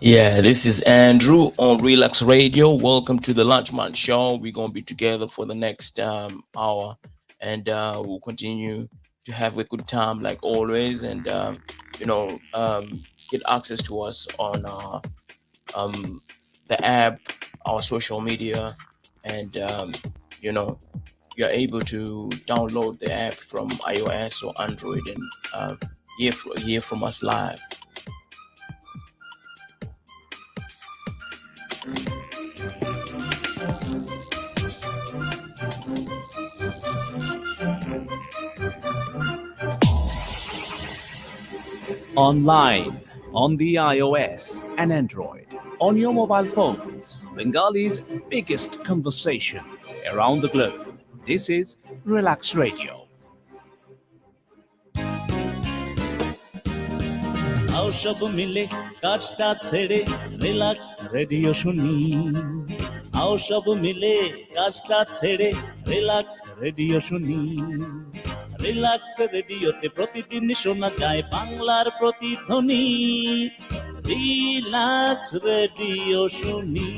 Yeah, this is Andrew on Relax Radio. Welcome to the Lunch Month Show. We're gonna be together for the next hour, and we'll continue to have a good time like always, and get access to us on um, the app, our social media, and you know you're able to download the app from iOS or Android and hear from us live. Online, on the iOS and Android, on your mobile phones, Bengali's biggest conversation around the globe. This is Relax Radio. आओ सब मिले काजটা ছেড়ে relax radio শুনি आओ সব মিলে কাজটা ছেড়ে রিল্যাক্স রেডিও শুনি রিল্যাক্স রেডিওতে প্রতিদিন শোনা যায় বাংলার প্রতিধ্বনি রিল্যাক্স রেডিও শুনি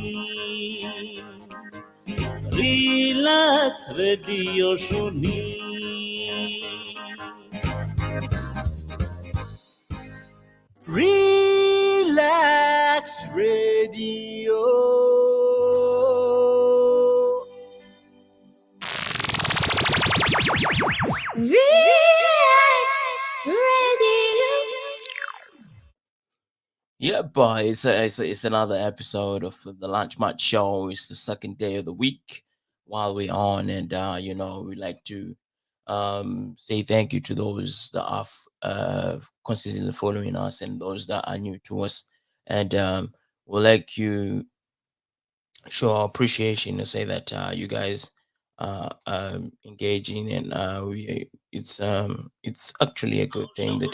রিল্যাক্স রেডিও শুনি Relax Radio. Relax Radio. Yeah, but it's another episode of the Lunch Match Show. It's the second day of the week while we're on, and we like to say thank you to those that are consistently following us and those that are new to us, and we'll like you show our appreciation and say that you guys are engaging, and it's actually a good thing that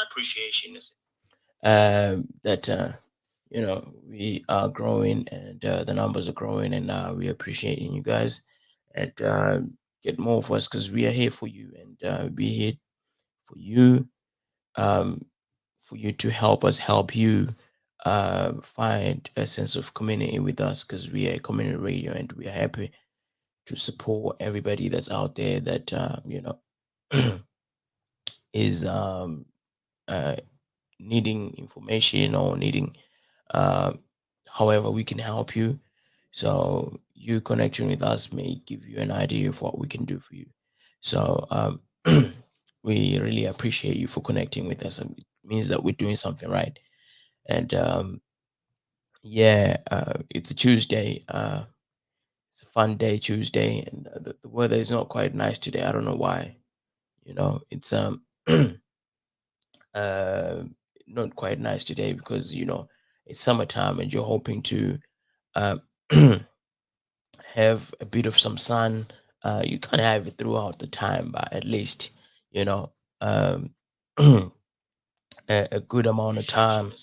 appreciation is that we are growing, and the numbers are growing, and we appreciating you guys, and get more of us because we are here for you, and we're here for you, um, for you to help us help you find a sense of community with us, because we are a community radio, and we are happy to support everybody that's out there that is uh, needing information or needing uh, however we can help you. So you connecting with us may give you an idea of what we can do for you. So we really appreciate you for connecting with us. It means that we're doing something right. And yeah, it's a Tuesday. It's a fun day, Tuesday, and the weather is not quite nice today. I don't know why. It's uh, not quite nice today because it's summertime and you're hoping to uh, have a bit of some sun. You can't have it throughout the time, but at least you know um, a good amount of time,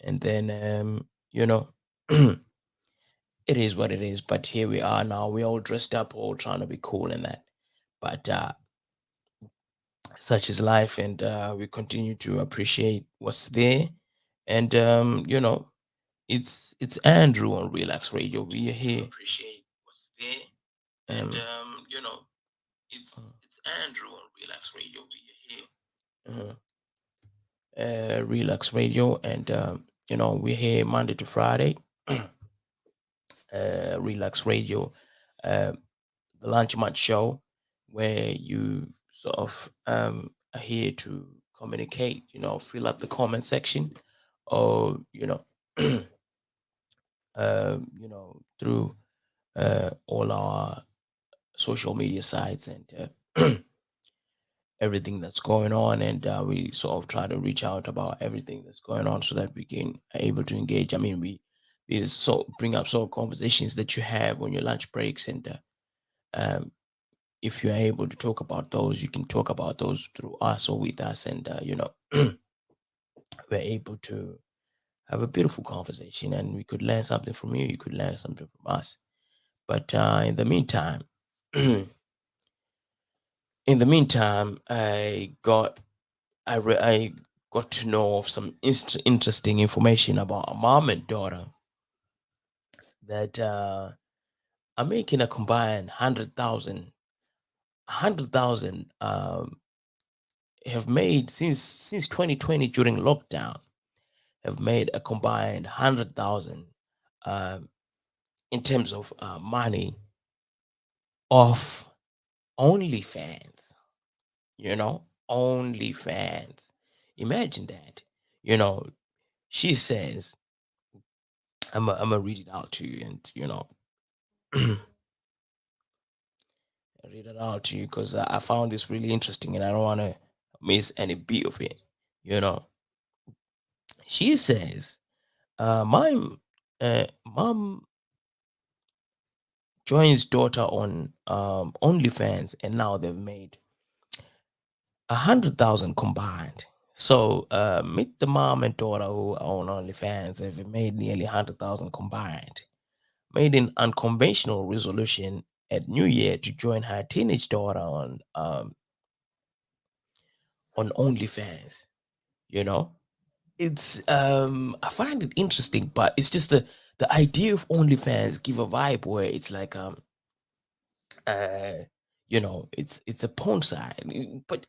and then you know it is what it is. But here we are now. We're all dressed up, all trying to be cool and that. But such is life, and we continue to appreciate what's there. And it's Andrew on Relax Radio. We are here. Appreciate what's there. And it's Andrew on Relax Radio. We are here. Relax Radio, and we're here Monday to Friday. Relax Radio, uh, the Lunch Month Show, where you sort of are here to communicate. Fill up the comment section, or through all our social media sites, and everything that's going on, and we sort of try to reach out about everything that's going on so that we can able to engage. I mean, we these so bring up sort of conversations that you have on your lunch breaks, and um, if you're able to talk about those, you can talk about those through us or with us, and we're able to have a beautiful conversation, and we could learn something from you. You could learn something from us. But in the meantime, I got I got to know of some interesting information about a mom and daughter that are making a combined 100,000 have made since 2020 during lockdown, have made a combined 100,000 um, in terms of money off OnlyFans. OnlyFans. Imagine that. You know, she says, I'm gonna read it out to you, and read it out to you because I found this really interesting, and I don't want to miss any bit of it. You know, she says, my mom joins daughter on OnlyFans, and now they've made 100,000 combined. So meet the mom and daughter who own OnlyFans have made nearly 100,000 combined. Made an unconventional resolution at New Year to join her teenage daughter on OnlyFans. You know, it's I find it interesting, but it's just the idea of OnlyFans give a vibe where it's like uh it's a porn site, but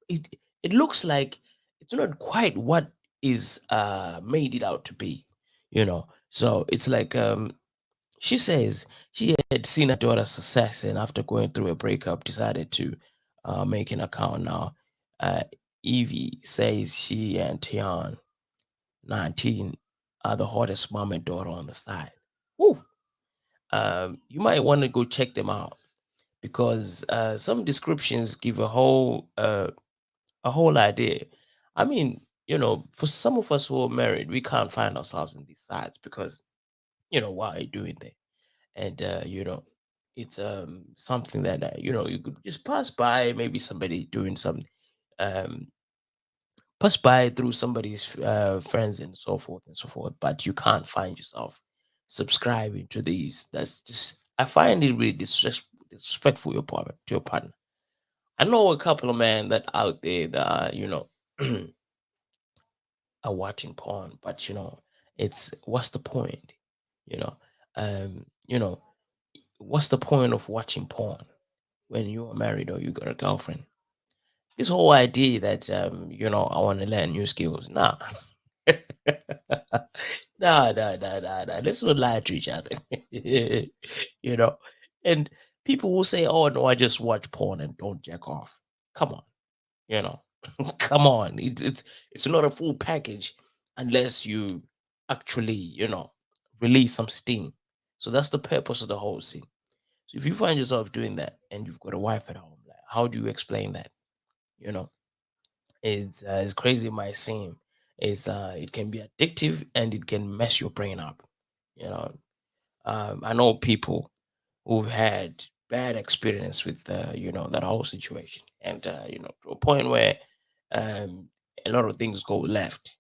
it looks like it's not quite what is made it out to be. So it's like she says she had seen her daughter's success, and after going through a breakup decided to make an account now. uh Evie says she and Tian, 19, are the hottest mom and daughter on the side. Woo. You might want to go check them out because some descriptions give a whole idea. I mean, for some of us who are married, we can't find ourselves in these sides because why are you doing that? And it's something that you could just pass by, maybe somebody doing some um pass by through somebody's friends and so forth and so forth, but you can't find yourself subscribing to these. That's just, I find it really disrespectful to your partner. I know a couple of men that out there that are, are watching porn, but it's what's the point? You know, um, you know, what's the point of watching porn when you are married or you got a girlfriend? This whole idea that I want to learn new skills. Nah. Nah, nah, nah, nah, nah. Let's not lie to each other. you know. And people will say, "Oh no, I just watch porn and don't jack off." Come on, you know. Come on. It's not a full package unless you actually, release some steam. So that's the purpose of the whole scene. So if you find yourself doing that and you've got a wife at home, like, how do you explain that? You know, it's as crazy it might seem. It can be addictive and it can mess your brain up. You know, I know people who've had bad experience with that whole situation, and to a point where um, a lot of things go left.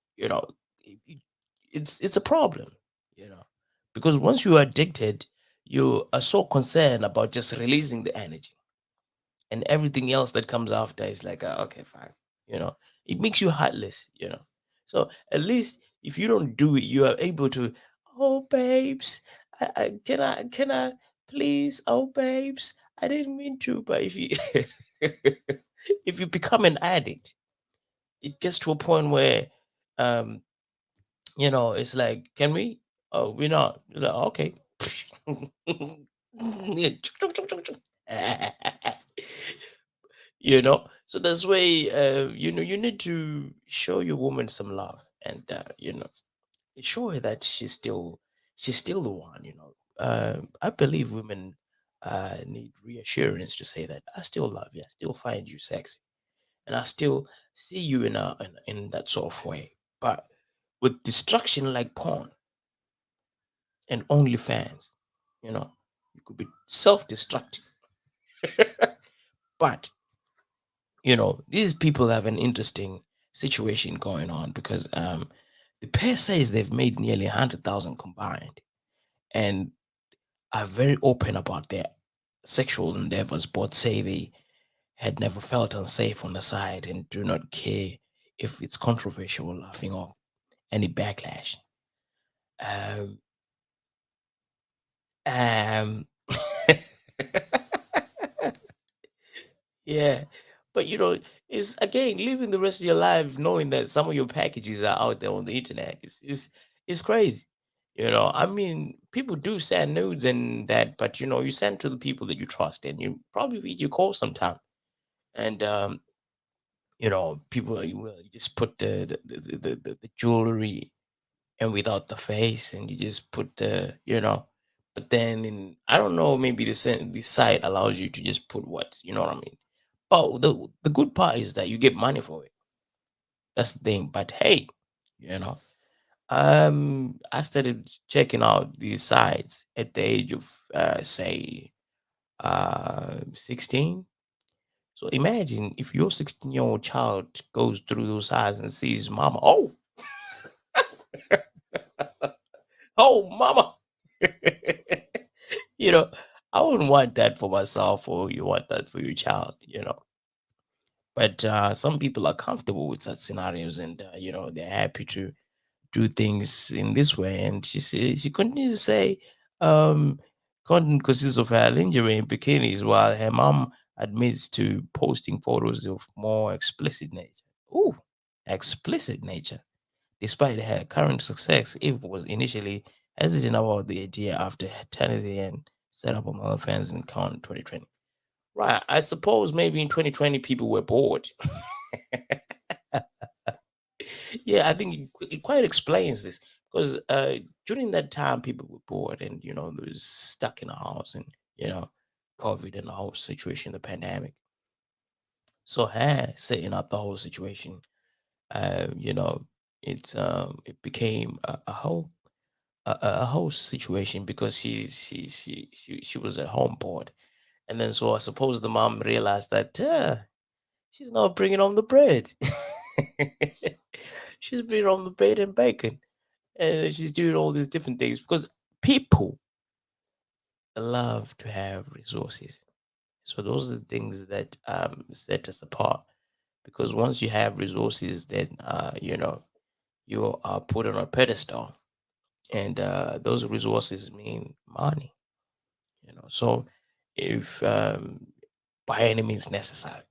It's a problem. You know, because once you are addicted, you are so concerned about just releasing the energy, and everything else that comes after is like, okay, fine. you know it makes you heartless. So at least if you don't do it, you are able to, oh babes, can I please, oh babes, I didn't mean to. But if you if you become an addict, it gets to a point where um it's like, can we, oh, we're not. You're like, okay. So that's why you need to show your woman some love, and show her that she's still the one. I believe women need reassurance to say that I still love you, I still find you sexy, and I still see you in that sort of way. But with distraction like porn and OnlyFans, you know you could be self-destructing. But these people have an interesting situation going on because the pair says they've made nearly 100,000 combined, and are very open about their sexual endeavors. Both say they had never felt unsafe on the side and do not care if it's controversial or laughing off any backlash. Um, um, yeah, but it's again living the rest of your life knowing that some of your packages are out there on the internet. It's crazy. I mean, people do send nudes and that, but you send to the people that you trust, and you probably read your call sometime. And people you will just put the jewelry and without the face, and you just put but then I don't know, maybe the site allows you to just put what, you know what I mean. But the good part is that you get money for it. That's the thing. But hey, you know I started checking out these sites at the age of say 16. So imagine if your 16-year-old child goes through those sites and sees mama, oh mama. you know, I wouldn't want that for myself, or you want that for your child. But some people are comfortable with such scenarios, and they're happy to do things in this way. And she continues to say, um, content consists of her lingerie and bikinis, while her mom admits to posting photos of more explicit nature. Ooh, explicit nature. Despite her current success, Eve was initially hesitant about the idea after eternity and set up on OnlyFans in Count 2020. Right. I suppose maybe in 2020 people were bored. Yeah, I think it quite explains this because during that time people were bored, and they was stuck in a house, and COVID and the whole situation, the pandemic. So her setting up the whole situation, uh, you know, it became a whole situation because she was at home bored, and then so I suppose the mom realized that she's not bringing home the bread. She's bringing home the bread and bacon, and she's doing all these different things because people love to have resources. So those are the things that set us apart. Because once you have resources, then you are put on a pedestal, and those resources mean money. So if by any means necessary,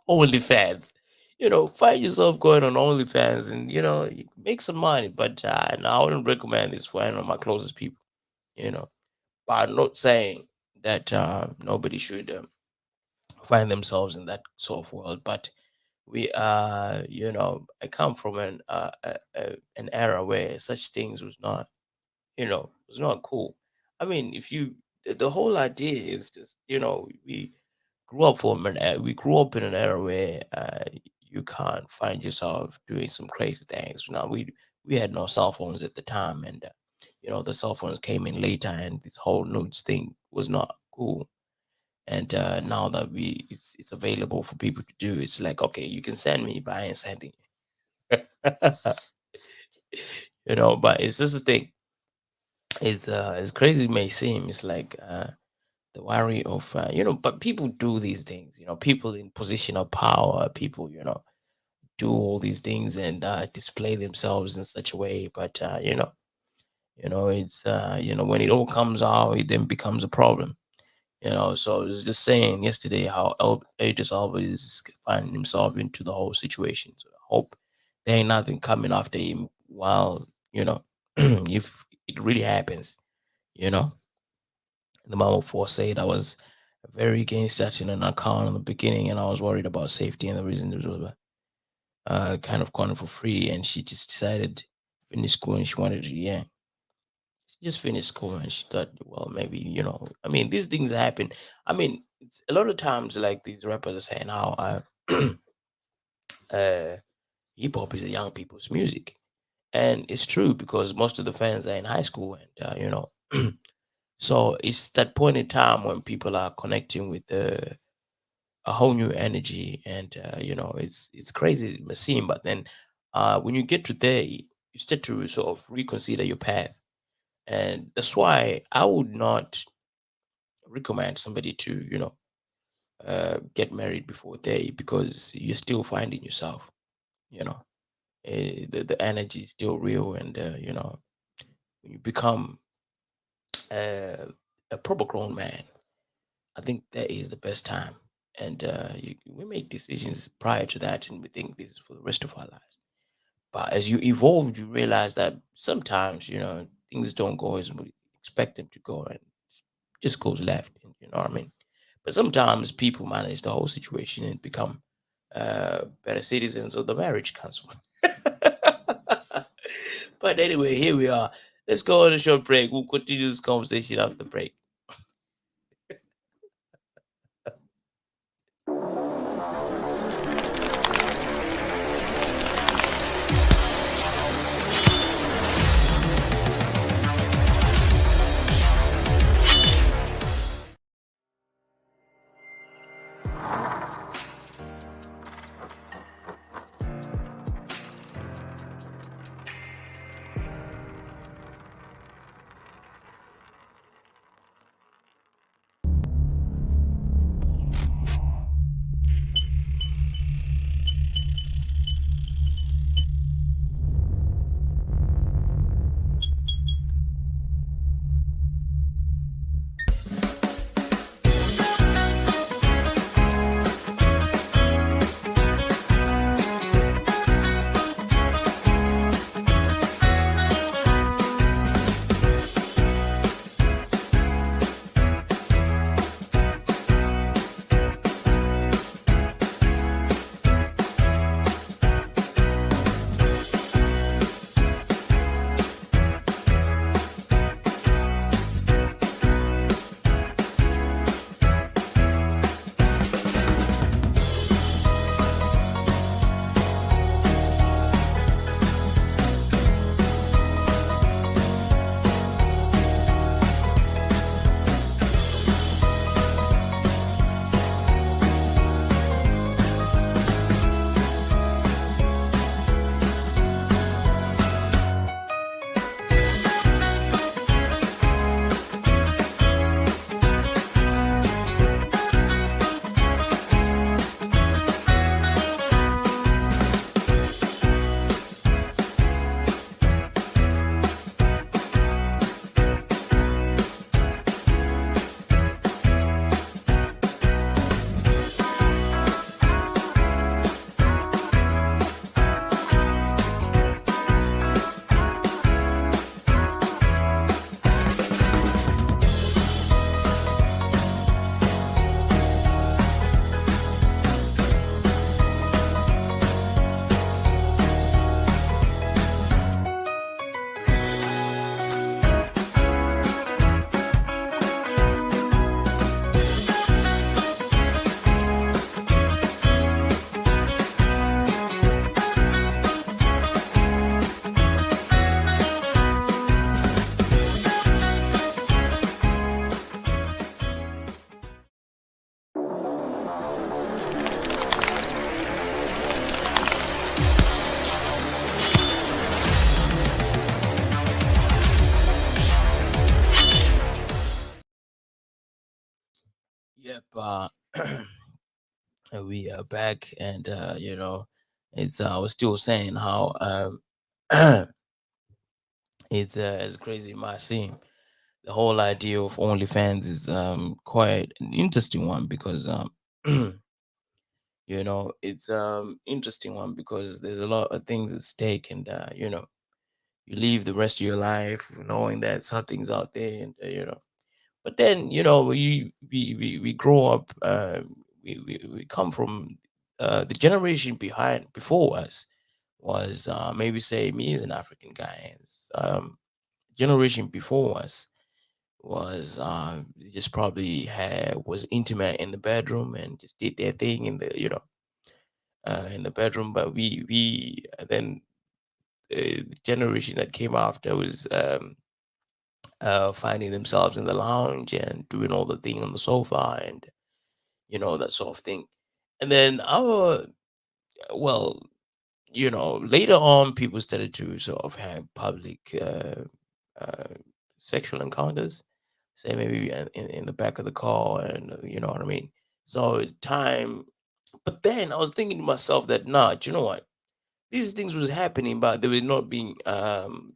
OnlyFans. Find yourself going on OnlyFans, and you can make some money. But no, I wouldn't recommend this for any of my closest people. You know, but I'm not saying that nobody should find themselves in that sort of world. But I come from an era where such things was not cool. I mean, if you the whole idea is just we grew up in an era where you can't find yourself doing some crazy things. Now we had no cell phones at the time, and the cell phones came in later, and this whole nudes thing was not cool. And now that it's available for people to do, it's like, okay, you can send me, but I ain't sending you. But it's just a thing. It's as crazy it may seem, it's like the worry of but people do these things. People in position of power, people do all these things and display themselves in such a way. But it's when it all comes out, it then becomes a problem. So I was just saying yesterday how Idris Elba is finding himself into the whole situation. So I hope there ain't nothing coming after him while if it really happens. you know the mama force said I was very against starting an account in the beginning, and I was worried about safety, and the reason it was kind of going for free, and she just decided to finish school, and she wanted to, yeah, she just finished school, and she thought, well, maybe, I mean, these things happen. I mean, it's a lot of times, like these rappers are saying how uh, hip hop is a young people's music, and it's true because most of the fans are in high school, and so it's that point in time when people are connecting with a whole new energy, and it's crazy it may seem, but then when you get to there, you start to sort of reconsider your path. And that's why I would not recommend somebody to get married before they, because you're still finding yourself. You know, the energy is still real, and when you become uh, a proper grown man, I think that is the best time. And we make decisions prior to that, and we think this is for the rest of our lives. But as you evolve, you realize that sometimes, things don't go as we expect them to go, and it just goes left. You know what I mean? But sometimes people manage the whole situation and become better citizens of the marriage council. But anyway, here we are. Let's go on a short break. We'll continue this conversation after the break. Yep. We are back, and it's I was still saying how it's crazy. My seem the whole idea of OnlyFans is quite an interesting one, because it's interesting one because there's a lot of things at stake, and you live the rest of your life knowing that something's out there, and but then we grow up, we come from the generation behind before us was, maybe say me as an African guy, generation before us was, just probably had was intimate in the bedroom and just did their thing in the in the bedroom. But we then the generation that came after was finding themselves in the lounge and doing all the thing on the sofa, and that sort of thing. And then our well later on, people started to sort of have public uh, sexual encounters, say maybe in the back of the car, and you know what I mean. So it's time. But then I was thinking to myself that, nah, do you know what? These things was happening, but they were not being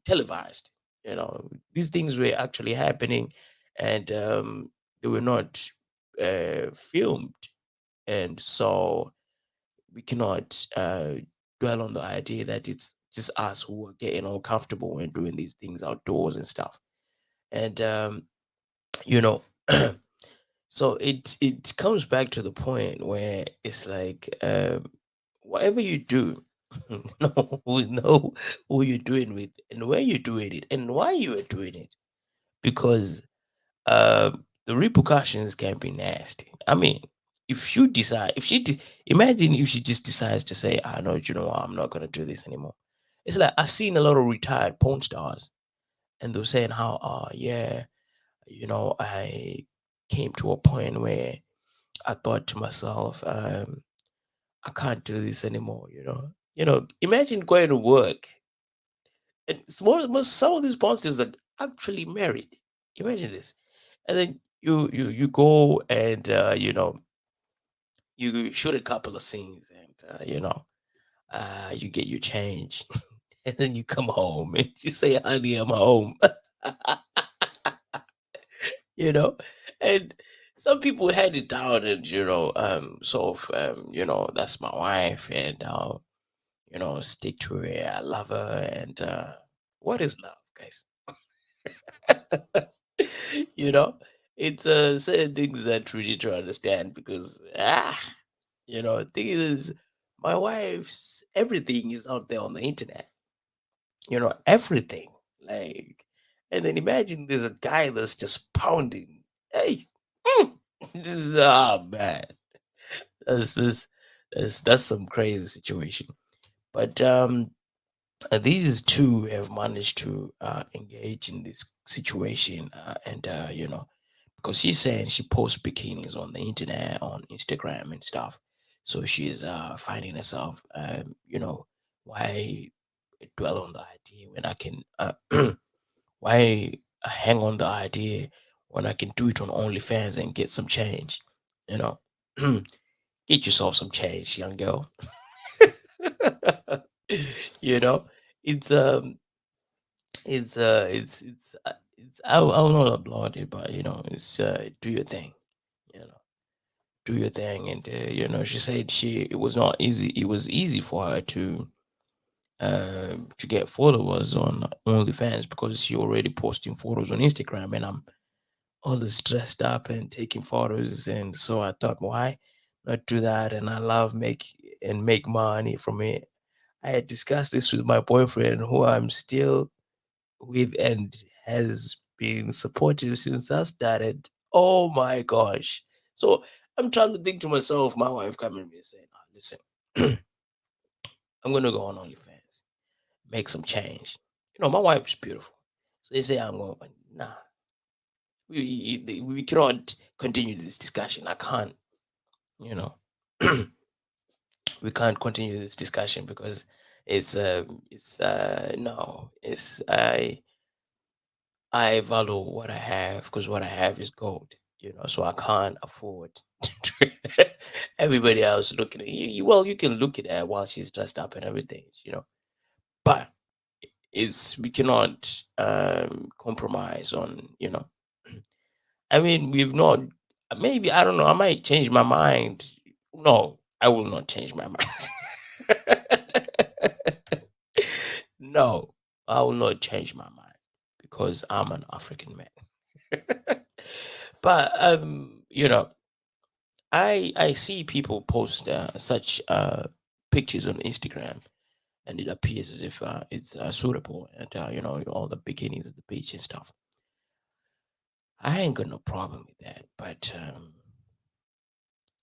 televised. You know, these things were actually happening, and they were not filmed. And so we cannot dwell on the idea that it's just us who are getting all comfortable and doing these things outdoors and stuff. And you know, so it comes back to the point where it's like, whatever you do, know who you're doing with and where you're doing it and why you are doing it, because the repercussions can be nasty. I mean, if you decide, if imagine if she just decides to say, "I know, you know what, I'm not gonna do this anymore." It's like I've seen a lot of retired porn stars, and they're saying how, yeah, I came to a point where I thought to myself, I can't do this anymore. Imagine going to work, and some of these porn stars are actually married. Imagine this, and then you go and you shoot a couple of scenes, and you get your change, and then you come home and you say, "Honey, I'm home." you know, and some people had it down, and sort of, that's my wife, and I'll stick to her. I love her, and what is love, guys? you know, it's certain things that we need to understand because thing is, my wife's everything is out there on the internet. Everything. Like, and then imagine there's a guy that's just pounding. Hey, this is man, that's this that's some crazy situation. But these two have managed to engage in this situation, and because she's saying she posts bikinis on the internet, on Instagram and stuff. So she's finding herself, why dwell on the idea when I can, why hang on the idea when I can do it on OnlyFans and get some change, you know? Get yourself some change, young girl. you know, it's I will not applaud it, but it's do your thing, you know, do your thing, and she said it was not easy. It was easy for her to get followers on OnlyFans because she already posting photos on Instagram, and I'm always dressed up and taking photos, and so I thought, why not do that? And I love make money from it. I had discussed this with my boyfriend, who I'm still with and has been supportive since I started. Oh my gosh. So I'm trying to think to myself, my wife coming to me and saying, listen, I'm gonna go on OnlyFans, make some change. My wife's beautiful. So they say I'm going, nah, we cannot continue this discussion. I can't, you know. we can't continue this discussion because no, it's I value what I have because what I have is gold, so I can't afford everybody else looking at you. Well, you can look at her while she's dressed up and everything, but we cannot compromise on, I mean, we've not, maybe, I don't know, I might change my mind. No, I will not change my mind. no, I will not change my mind because I'm an African man. but I see people post such pictures on Instagram, and it appears as if it's suitable, and all the bikinis at the beach and stuff. I ain't got no problem with that, but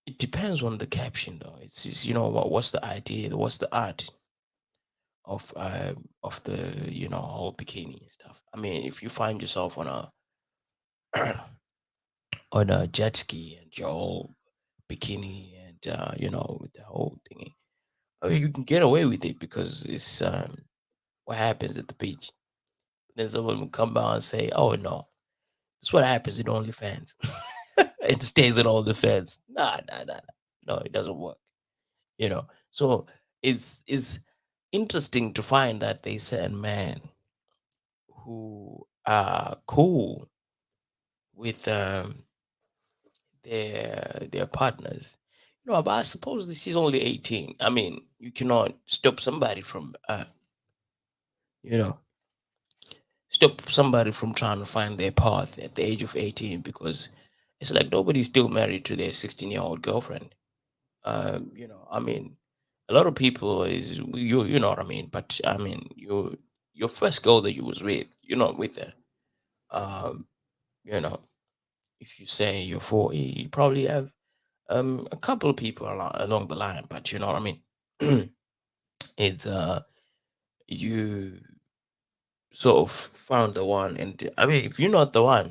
it depends on the caption, though. It's just, what's the idea, what's the art of the whole bikini and stuff. I mean, if you find yourself on a on a jet ski and your whole bikini and with the whole thingy, I mean, you can get away with it because it's what happens at the beach. Then someone will come by and say, "Oh no, that's what happens in OnlyFans." and stays on all the fence. Nah, nah, nah, nah. No, it doesn't work. You know. So it's interesting to find that they said man who are cool with their partners. You know, but I suppose that she's only 18. I mean, you cannot stop somebody from you know, stop somebody from trying to find their path at the age of 18 because it's like nobody's still married to their 16-year-old girlfriend. I mean, a lot of people is you know what I mean, but I mean your first girl that you was with, you're not with her. Um, you know, if you say you're 40, you probably have a couple of people along the line, but you know what I mean. It's you sort of found the one, and I mean, if you're not the one,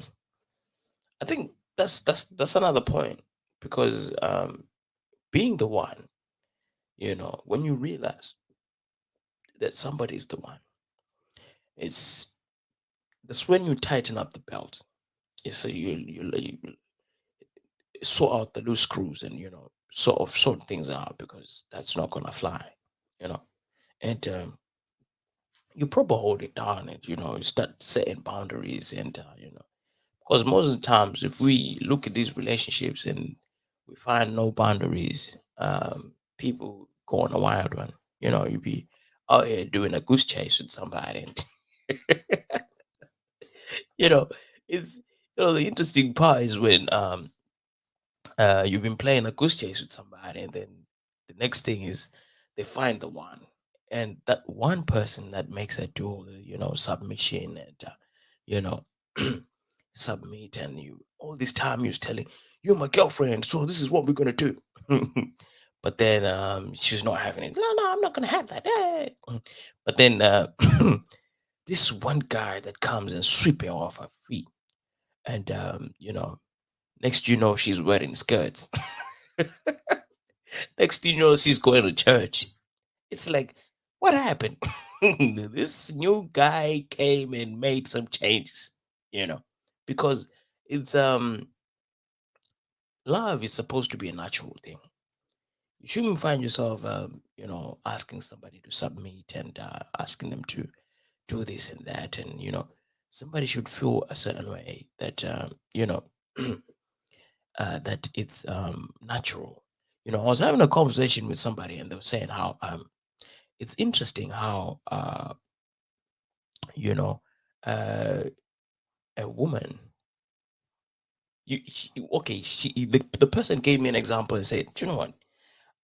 I think that's another point because being the one, you know, when you realize that somebody is the one, it's that's when you tighten up the belt. You see, you sort out the loose screws and sort things out because that's not gonna fly, you know. And you probably hold it down and you start setting boundaries and because most of the times if we look at these relationships and we find no boundaries, people go on a wild one. You be out here doing a goose chase with somebody and you know it's the interesting part is when you've been playing a goose chase with somebody, and then the next thing is they find the one, and that one person that makes her do all the submission and you know submit, and you all this time you're telling you're my girlfriend, so this is what we're gonna do. But then she's not having it. No, no, I'm not gonna have that. But then this one guy that comes and sweep her off her feet, and next she's wearing skirts. Next thing you know, she's going to church. It's like, what happened? This new guy came and made some changes, you know, because it's love is supposed to be a natural thing. You shouldn't find yourself, asking somebody to submit and asking them to do this and that, and somebody should feel a certain way that that it's natural. I was having a conversation with somebody, and they were saying how it's interesting how you know uh, a woman okay the person gave me an example and said, "Do you know what?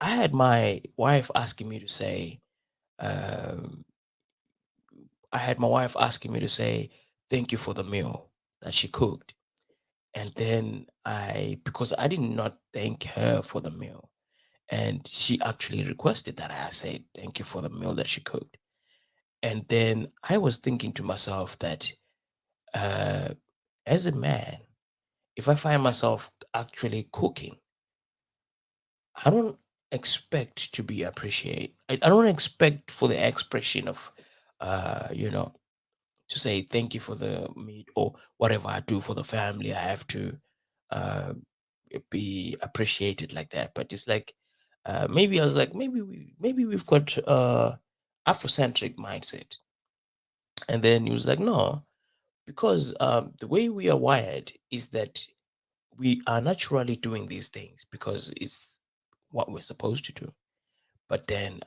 I had my wife asking me to say um, I had my wife asking me to say thank you for the meal that she cooked, and then because I did not thank her for the meal, and she actually requested that I say thank you for the meal that she cooked." And then I was thinking to myself that uh, as a man, if I find myself actually cooking, I don't expect to be appreciated. I don't expect for the expression of, to say thank you for the meat or whatever I do for the family. I have to uh, be appreciated like that. But it's like maybe I was like maybe we've got Afrocentric mindset, and then he was like no, because the way we are wired is that we are naturally doing these things because it's what we're supposed to do. But then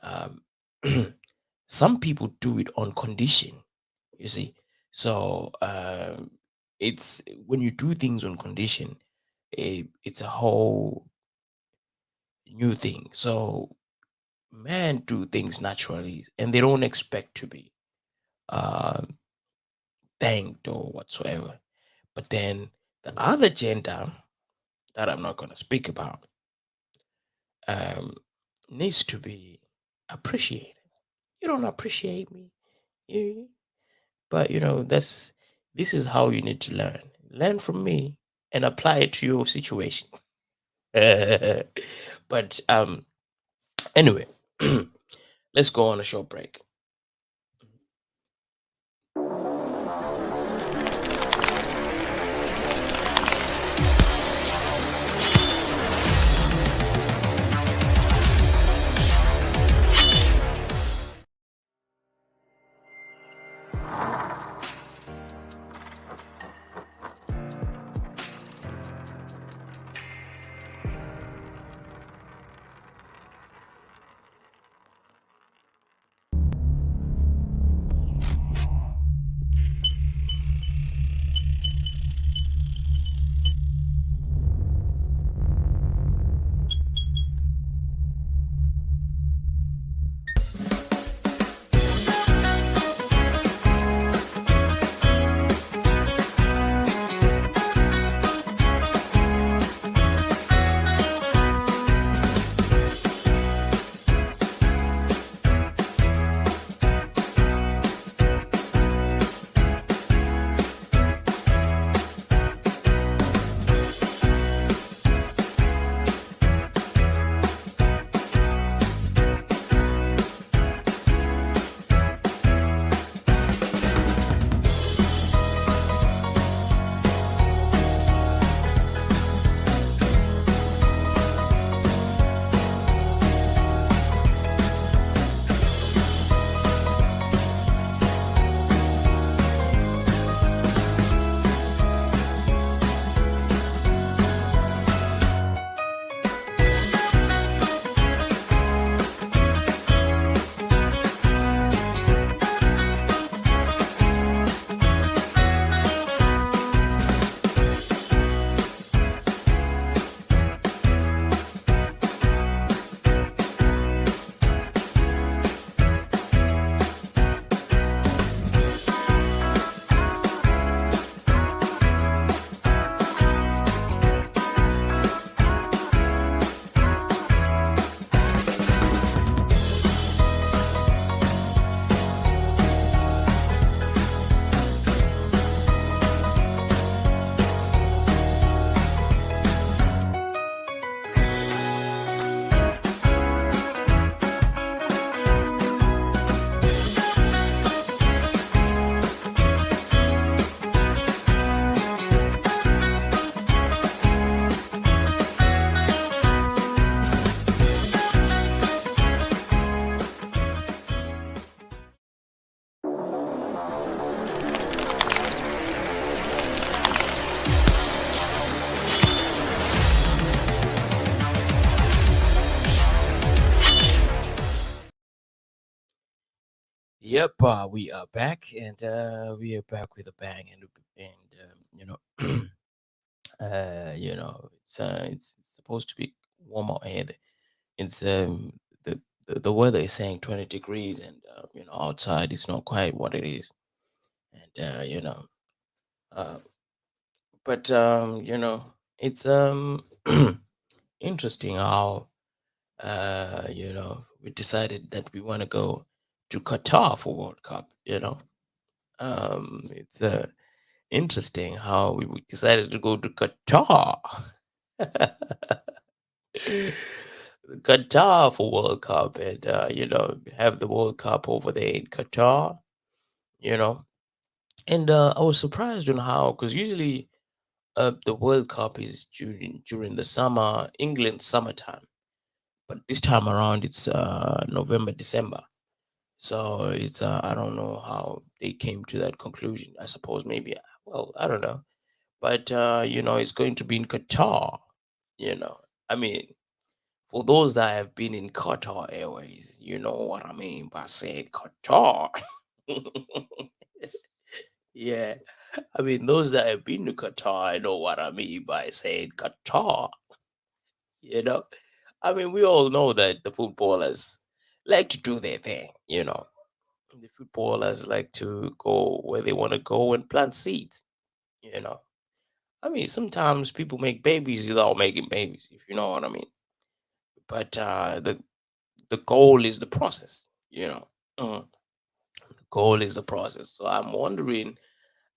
some people do it on condition, you see. So it's when you do things on condition, it's a whole new thing. So men do things naturally and they don't expect to be uh, thanked or whatsoever. But then the other gender that I'm not going to speak about um, needs to be appreciated. You don't appreciate me, you, but this is how you need to learn. Learn from me and apply it to your situation. But anyway, let's go on a short break. Yep, we are back, and we are back with a bang, and it's supposed to be warmer ahead. It's the weather is saying 20 degrees, and outside it's not quite what it is, and uh, but it's interesting how we decided that we want to go to Qatar for World Cup. It's interesting how we decided to go to Qatar. Qatar for World Cup, and have the World Cup over there in Qatar. You know, and I was surprised on how, because usually the World Cup is during the summer, England summertime, but this time around it's November, December. So it's I don't know how they came to that conclusion. I suppose maybe, well, I don't know, but it's going to be in Qatar. You know, I mean, for those that have been in Qatar Airways, you know what I mean by saying Qatar. Yeah, I mean, those that have been to Qatar, I know what I mean by saying Qatar. You know, I mean, we all know that the footballers like to do their thing. The footballers like to go where they want to go and plant seeds. You know, I mean, sometimes people make babies without making babies, if you know what I mean. But the goal is the process. Mm, the goal is the process. So I'm wondering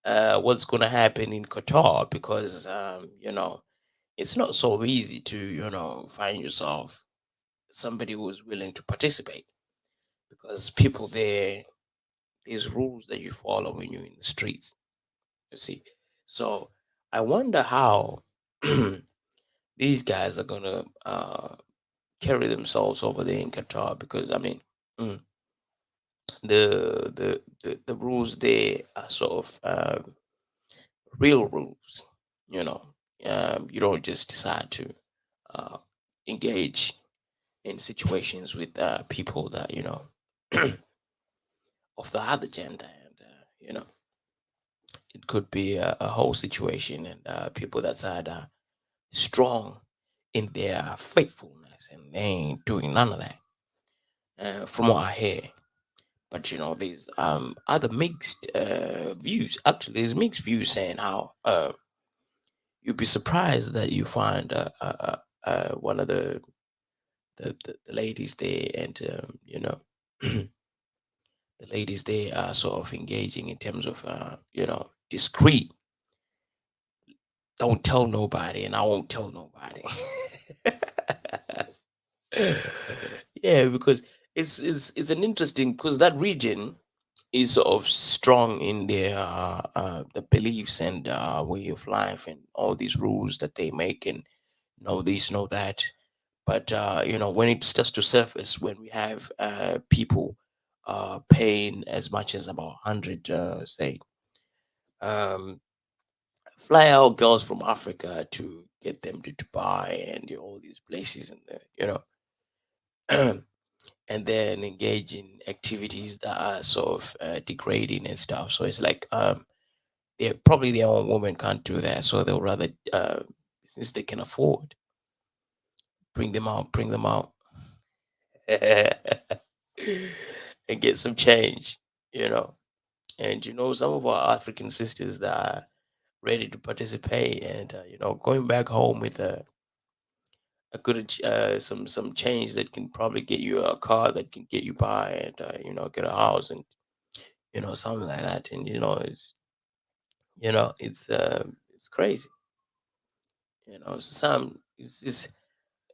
what's going to happen in Qatar, because it's not so easy to find yourself somebody who's willing to participate, because people there, there's rules that you follow when you're in the streets. You see, so I wonder how these guys are gonna carry themselves over there in Qatar, because I mean, mm, the rules there are sort of real rules. You know, you don't just decide to uh, engage in situations with people that of the other gender, and it could be a whole situation, and people that's either strong in their faithfulness, and they ain't doing none of that, from what I hear. But there's other mixed views. Actually, there's mixed views saying how you'd be surprised that you find one of the ladies there, and the ladies there are sort of engaging in terms of discreet. Don't tell nobody, and I won't tell nobody. Yeah, because it's an interesting, because that region is sort of strong in their the beliefs and way of life, and all these rules that they make, and know this, know that. But when it starts to surface, when we have people paying as much as about 100, say, um, fly out girls from Africa to get them to Dubai and all these places, and and then engage in activities that are sort of degrading and stuff. So it's like they probably their own woman can't do that, so they'll rather since they can afford, bring them out, and get some change. You know, and some of our African sisters that are ready to participate, and going back home with a good some change that can probably get you a car that can get you by, and get a house, and something like that. And it's crazy. So some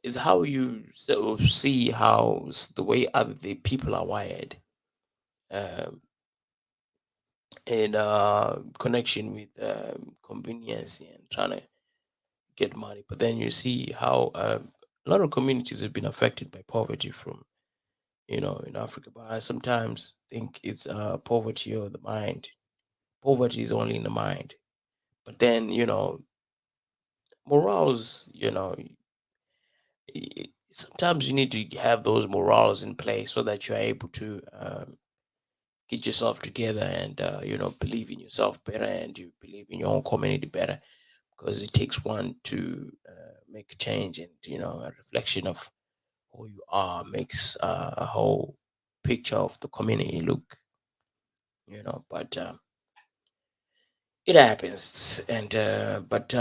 is how you sort of see how the way other the people are wired, um, in connection with convenience and trying to get money. But then you see how a lot of communities have been affected by poverty from in Africa. But I sometimes think it's poverty of the mind. Poverty is only in the mind. But then morals. Sometimes you need to have those morals in place so that you're able to get yourself together and believe in yourself better and you believe in your own community better, because it takes one to make a change, and a reflection of who you are makes a whole picture of the community look, but it happens. And but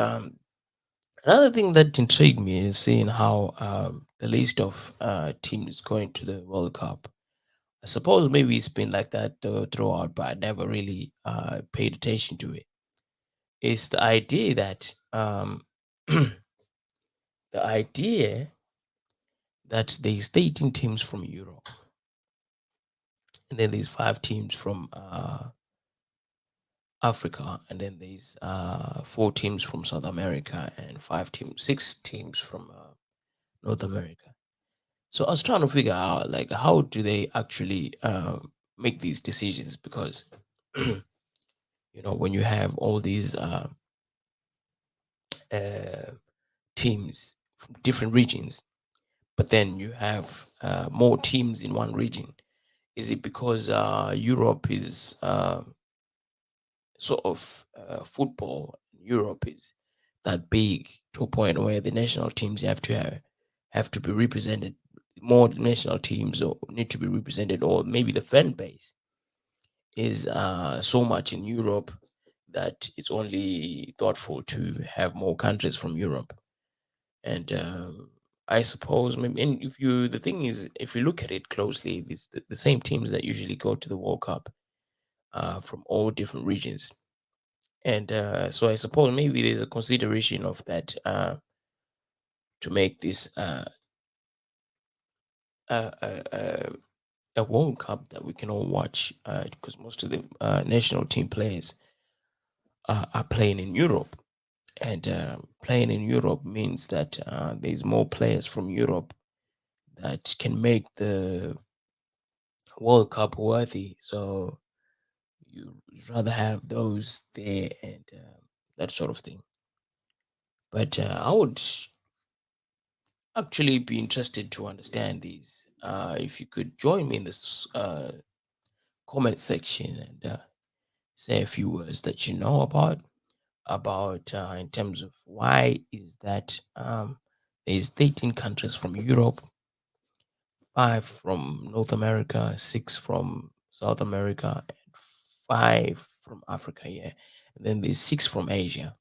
another thing that intrigued me is seeing how the list of teams going to the World Cup. I suppose maybe it's been like that throughout, but I never really paid attention to it. It's the idea that the idea that there's 18 teams from Europe, and then there's 5 teams from Africa, and then there's 4 teams from South America, and 6 teams from North America. So I was trying to figure out, like, how do they actually make these decisions? Because when you have all these uh, teams from different regions, but then you have more teams in one region. Is it because Europe is sort of football in Europe is that big to a point where the national teams have to be represented? More national teams or need to be represented, or maybe the fan base is so much in Europe that it's only thoughtful to have more countries from Europe. And I suppose maybe, and if you the thing is, if you look at it closely, it's the same teams that usually go to the World Cup from all different regions. And so I suppose maybe there's a consideration of that to make this uh, uh, uh, a World Cup that we can all watch, because most of the national team players are playing in Europe. And playing in Europe means that there's more players from Europe that can make the World Cup worthy. So you rather have those there and that sort of thing. But I would actually be interested to understand these. If you could join me in this comment section and say a few words that you know about in terms of why is that there's 13 countries from Europe, 5 from North America, 6 from South America, and 5 from Africa. Yeah, and then there's 6 from Asia.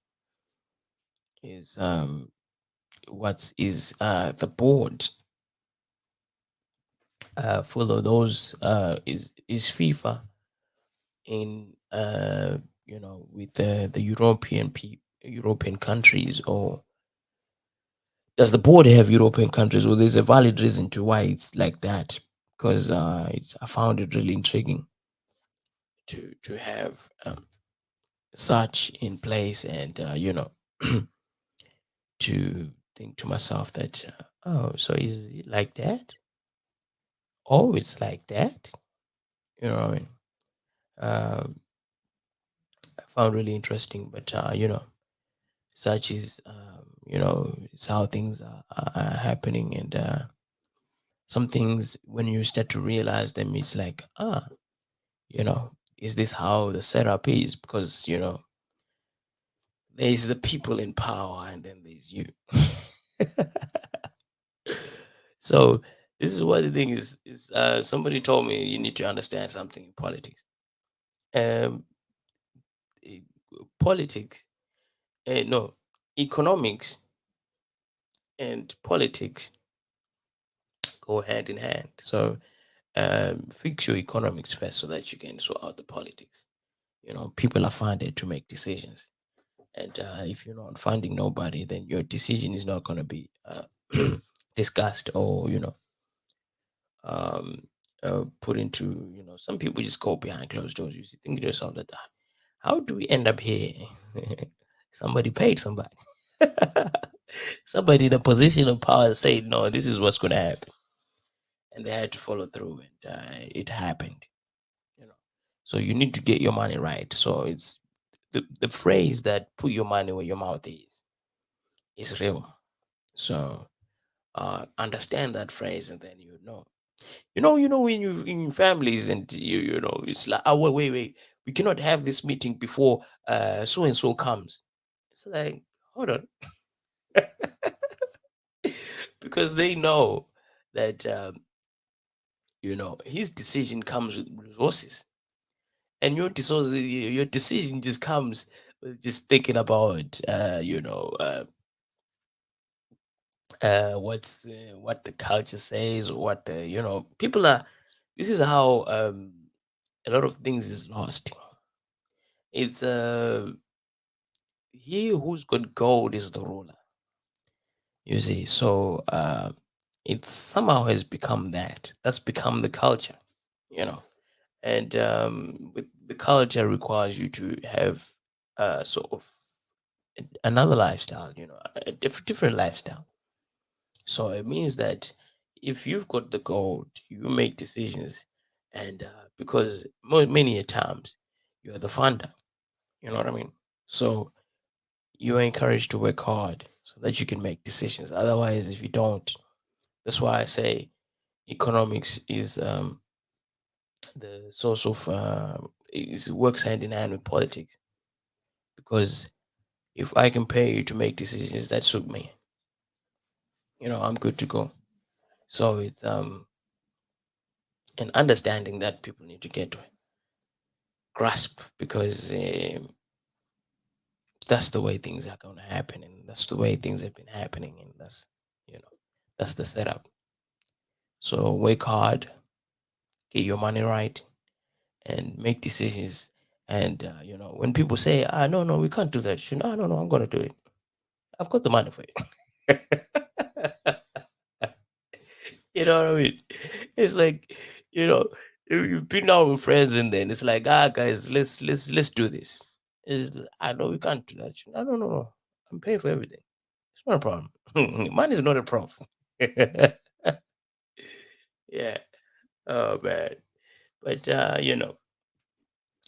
Is what is the board follow those? Is FIFA in with the European countries, or does the board have European countries? Well, there's a valid reason to why it's like that, because I found it really intriguing to have such in place, and to think to myself that oh, so is it like that? Oh, it's like that. What I mean? Um, I found really interesting, but such is it's how things are happening, and some things when you start to realize them, it's like is this how the setup is? Because there's the people in power, and then there's you. So this is what the thing is somebody told me you need to understand something in politics. um eh, Politics, no, economics and politics go hand in hand. So fix your economics first so that you can sort out the politics. People are funded to make decisions, and if you're not funding nobody, then your decision is not going to be discussed, or um, put into. Some people just go behind closed doors. You think to yourself that how do we end up here? Somebody paid somebody. Somebody in a position of power said, no, this is what's going to happen. And they had to follow through, and it happened. You know, so you need to get your money right. So it's the phrase that put your money where your mouth is real. So understand that phrase, and then you know. when you in families and it's like, oh, wait, we cannot have this meeting before so and so comes. It's like, hold on, because they know that his decision comes with resources, and your decision just comes with just thinking about what the culture says, or what the people are. This is how a lot of things is lost. It's he who's got gold is the ruler. You see, so it somehow has become that. That's become the culture. You know, and with the culture requires you to have sort of another lifestyle. A different lifestyle. So it means that if you've got the gold, you make decisions, and because many a times you're the funder. You know what I mean? So you are encouraged to work hard so that you can make decisions. Otherwise, if you don't, that's why I say economics is the source of is works hand in hand with politics. Because if I can pay you to make decisions that suit me, I'm good to go. So it's an understanding that people need to get to grasp, because that's the way things are going to happen, and that's the way things have been happening, and you know that's the setup. So work hard, get your money right, and make decisions. And when people say, no, no, we can't do that, no, no, no, I'm going to do it. I've got the money for it. You know what I mean? It's like, you know, you've been out with friends, and then it's like, guys, let's do this. I know we can't do that. No, no, no, no. I'm paying for everything. It's not a problem. Money is not a problem. Yeah. Oh man. But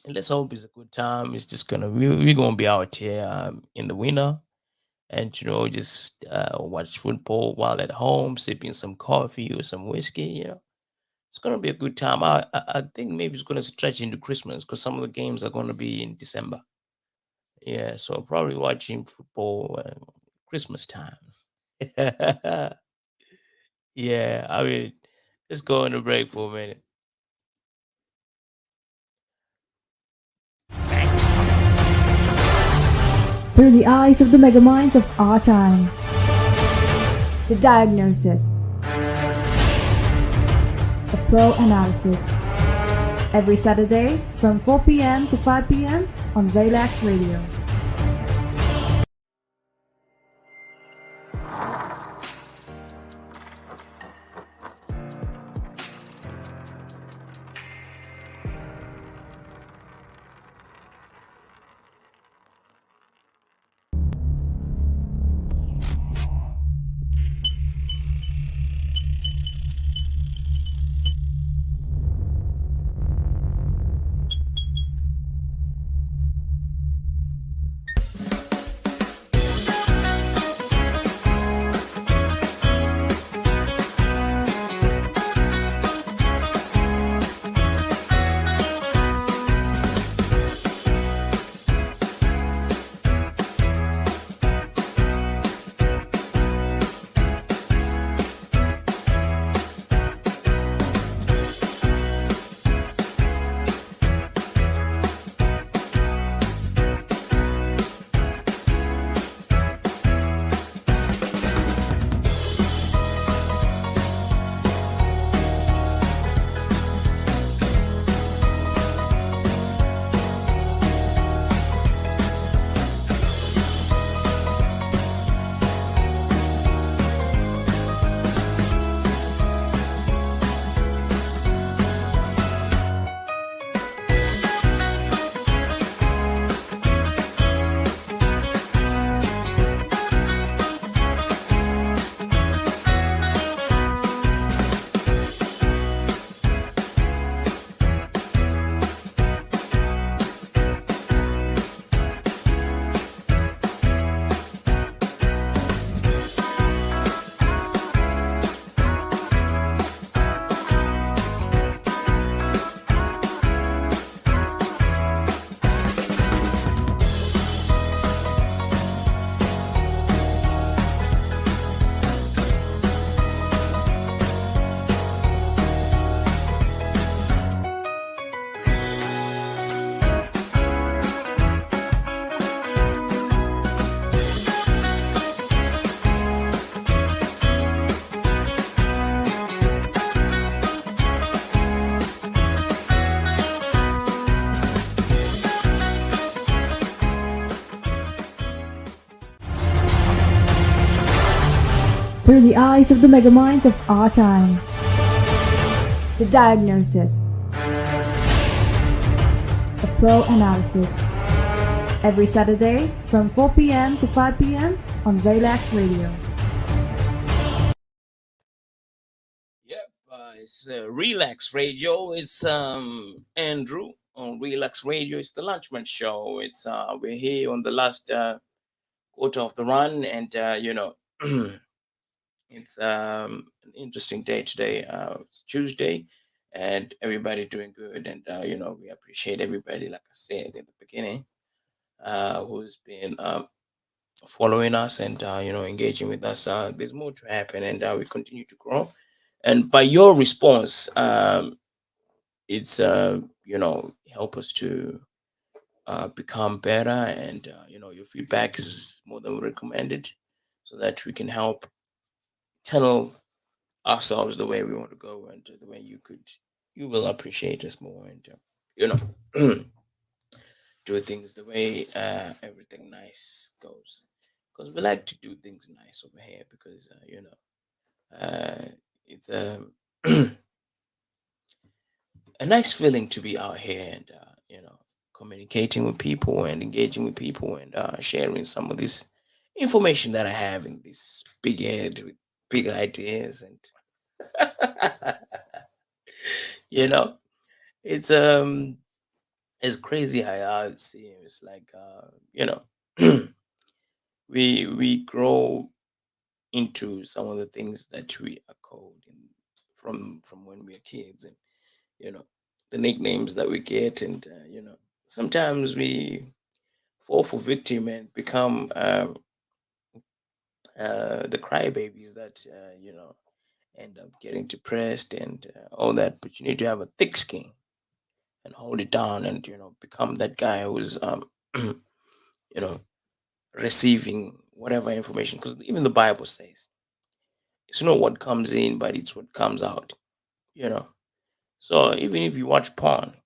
let's hope it's a good time. It's just we're gonna be out here in the winter, and just watch football while at home, sipping some coffee or some whiskey. It's gonna be a good time. I think maybe it's gonna stretch into Christmas because some of the games are gonna be in December. Yeah, so probably watching football Christmas time. Yeah, I mean, let's go on a break for a minute. Through the eyes of the megaminds of our time. The diagnosis. The pro analysis. Every Saturday from 4 p.m. to 5 p.m. on Relax Radio. through the eyes of the megaminds of our time. The Diagnosis. A pro analysis. Every Saturday from 4 p.m. to 5 p.m. on Relax Radio. Yep, it's Relax Radio. It's Andrew on Relax Radio. It's the Lunchman Show. It's we're here on the last quarter of the run, and it's an interesting day today. It's Tuesday, and everybody doing good, and we appreciate everybody, like I said in the beginning, who's been following us and engaging with us. There's more to happen, and we continue to grow. And by your response, it's help us to become better, and your feedback is more than recommended, so that we can help channel ourselves the way we want to go, and the way you will appreciate us more, and you know do things the way everything nice goes, because we like to do things nice over here, because it's a nice feeling to be out here, and communicating with people and engaging with people, and sharing some of this information that I have in this big head with big ideas, and you know it's it's crazy how it seems like we grow into some of the things that we are called in, from when we are kids, and you know the nicknames that we get, and sometimes we fall for victim and become the crybabies that end up getting depressed, and all that. But you need to have a thick skin and hold it down, and become that guy who's you know receiving whatever information, because even the Bible says it's not what comes in, but it's what comes out. you know so even if you watch porn,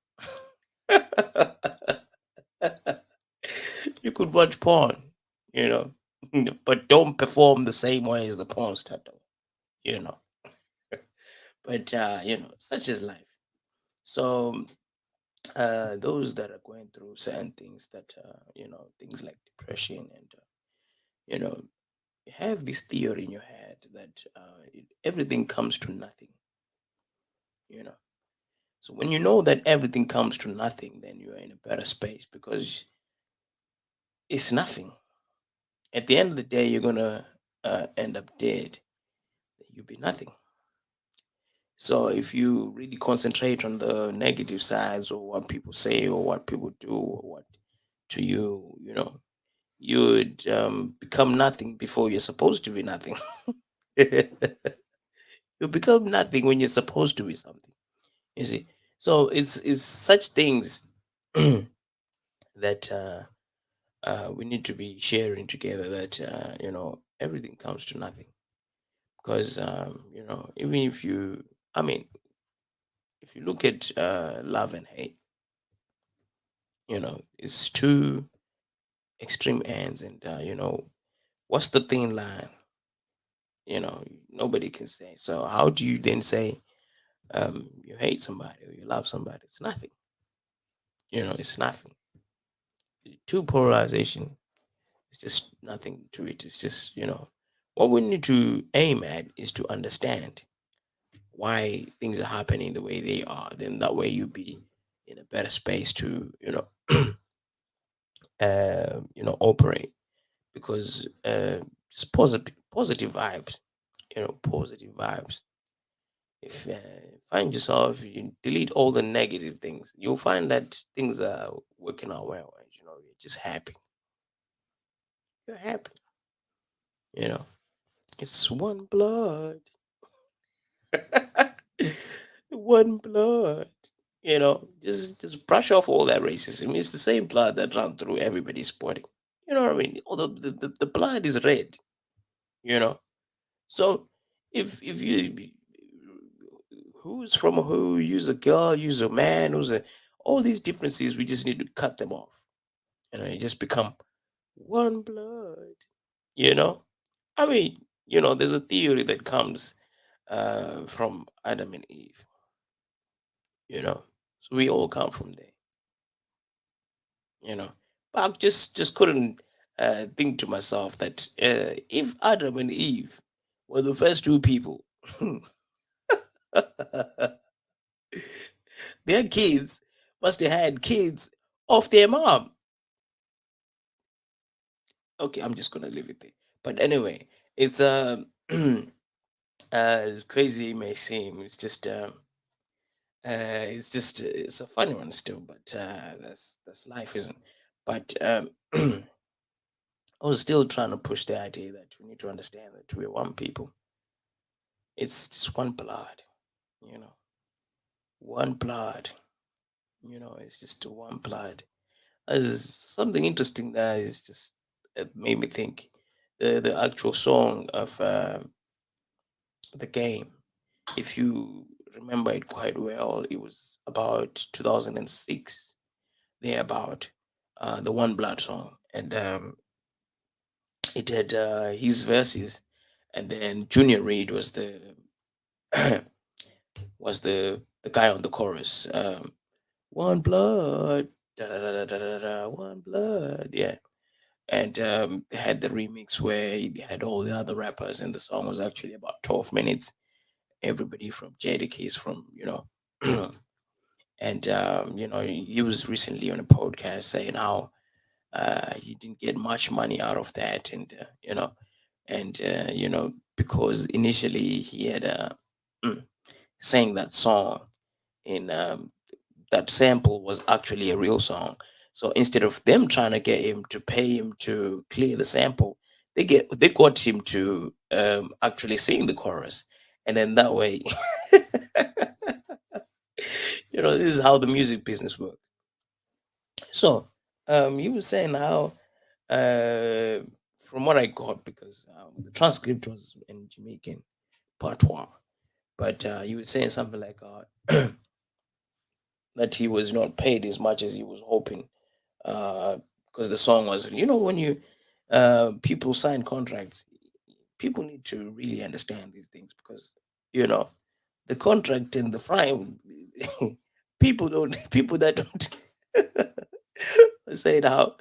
you could watch porn, you know but don't perform the same way as the porn star do, you know but such is life. So those that are going through certain things, that things like depression, and you know you have this theory in your head that everything comes to nothing. you know so when you know that everything comes to nothing, then you are in a better space, because it's nothing. At the end of the day, you're gonna end up dead. You'll be nothing. So if you really concentrate on the negative sides, or what people say, or what people do, or what to you, you'd become nothing before you're supposed to be nothing. You become nothing when you're supposed to be something. You see, so it's such things that we need to be sharing together. That everything comes to nothing, because even if you, I mean, if you look at love and hate, it's two extreme ends, and what's the thin line? Nobody can say. So how do you then say you hate somebody or you love somebody? It's nothing. It's nothing. Two polarization. It's just nothing to it. It's just what we need to aim at is to understand why things are happening the way they are. Then that way you be in a better space to operate, because just positive vibes. Positive vibes. If find yourself, you delete all the negative things, you'll find that things are working out well, and you're just happy. You're happy. you know it's one blood. One blood. Just brush off all that racism. It's the same blood that run through everybody's body. You know what I mean? All the blood is red. you know so if you, who's from who, use a girl, use a man, who's a, all these differences, we just need to cut them off. You just become one blood. you know I mean, There's a theory that comes from Adam and Eve. You know, so we all come from there. You know, but I just couldn't think to myself that if Adam and Eve were the first two people, their kids must have had kids of their mom. Okay, I'm just gonna leave it there. But anyway, it's as crazy it may seem, it's a funny one still, but that's life, isn't? But I was still trying to push the idea that we need to understand that we're one people. It's just one blood, you know, one blood. It's just one blood. There's something interesting that is just it made me think. The actual song of the game, if you remember it quite well, it was about 2006. They're about the One Blood song, and it had his verses, and then Junior Reid was the was the guy on the chorus. One blood, da da da da da da, da, one blood, yeah. And they had the remix where they had all the other rappers, and the song was actually about 12 minutes. Everybody from Jadakiss, from and he was recently on a podcast saying how he didn't get much money out of that, and because initially he had sang that song in that sample was actually a real song. So instead of them trying to get him to pay him to clear the sample, they got him to actually sing the chorus, and then that way, this is how the music business works. So you were saying how, uh, from what I got, because the transcript was in Jamaican patois, but you were saying something like that he was not paid as much as he was hoping, uh, because the song was, when you people sign contracts, people need to really understand these things because you know the contract and the fine, people that don't say it how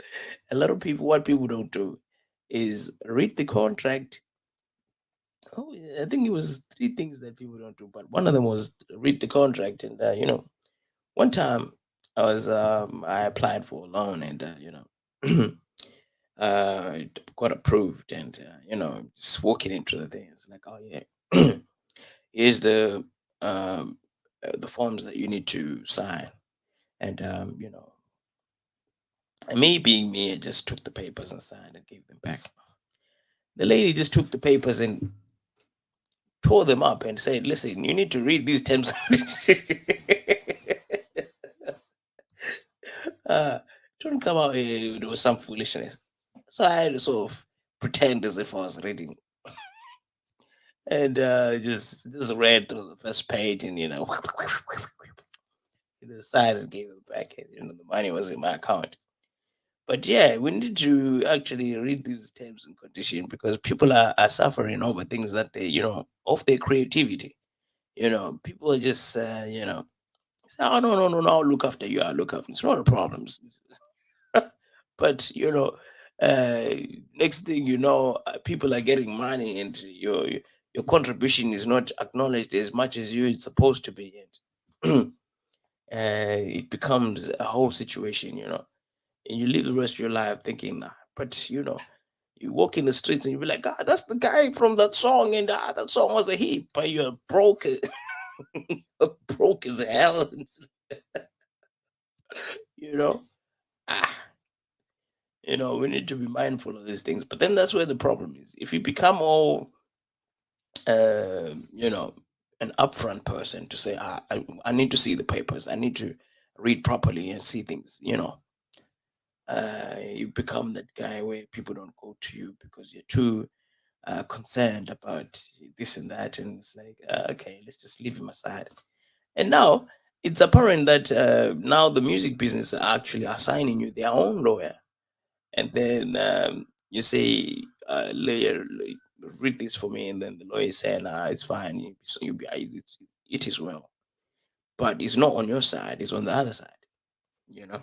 a lot of people, what people don't do is read the contract. Oh, yeah, I think it was three things that people don't do, but one of them was read the contract. And one time I applied for a loan, and it got approved, and just walking into the thing, it's like, oh yeah, here's the forms that you need to sign, and and me being me, I just took the papers and signed and gave them back. The lady just took the papers and tore them up and said, "Listen, you need to read these terms." uh, don't come out here with some foolishness. So I had to sort of pretend as if I was reading, and just read through the first page, and decided and gave it back, and the money was in my account. But yeah, we need to actually read these terms and conditions because people are suffering over things that they, of their creativity. People are just, say, oh, no, no, no, no, I'll look after you. I'll look after you. It's not a problem. But, uh, next thing you know, people are getting money and your contribution is not acknowledged as much as it's supposed to be. And it becomes a whole situation, and you live the rest of your life thinking, nah, but you walk in the streets and you be like, God, that's the guy from that song, and that song was a hit, but you're broke, broke as hell, you know. Ah, we need to be mindful of these things. But then that's where the problem is. If you become all, you know, an upfront person to say, I need to see the papers, I need to read properly and see things, you become that guy where people don't go to you because you're too concerned about this and that, and it's like, okay, let's just leave him aside. And now it's apparent that now the music business are actually assigning you their own lawyer, and then you say, lawyer, read this for me, and then the lawyer said, nah, it's fine. So you be, it is well, but it's not on your side; it's on the other side. You know,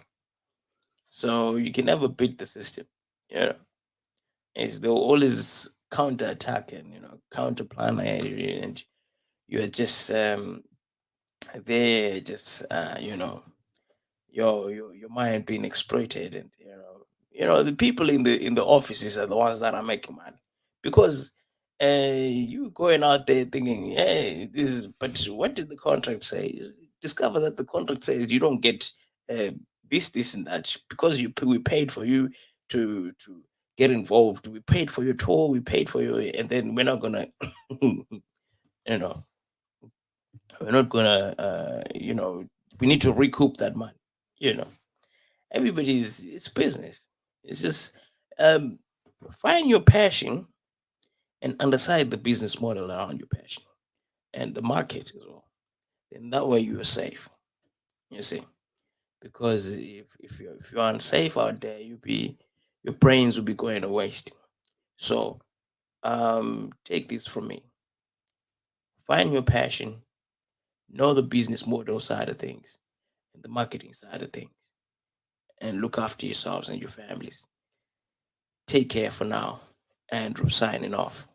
so you can never beat the system. You know, it's they'll always counterattack and counter plan, and you're just there, just your mind being exploited, and the people in the offices are the ones that are making money, because you going out there thinking, hey, this is, but what did the contract say? Discover that the contract says you don't get uh, this and that, because we paid for you to get involved, we paid for your tour, we paid for your, and then we're not gonna you know we're not gonna we need to recoup that money. you know Everybody's, it's business. It's just um, find your passion and understand the business model around your passion and the market as well. And that way you are safe. You see, because if you're unsafe out there, your brains will be going to waste. So take this from me. Find your passion, know the business model side of things and the marketing side of things, and look after yourselves and your families. Take care for now. Andrew signing off.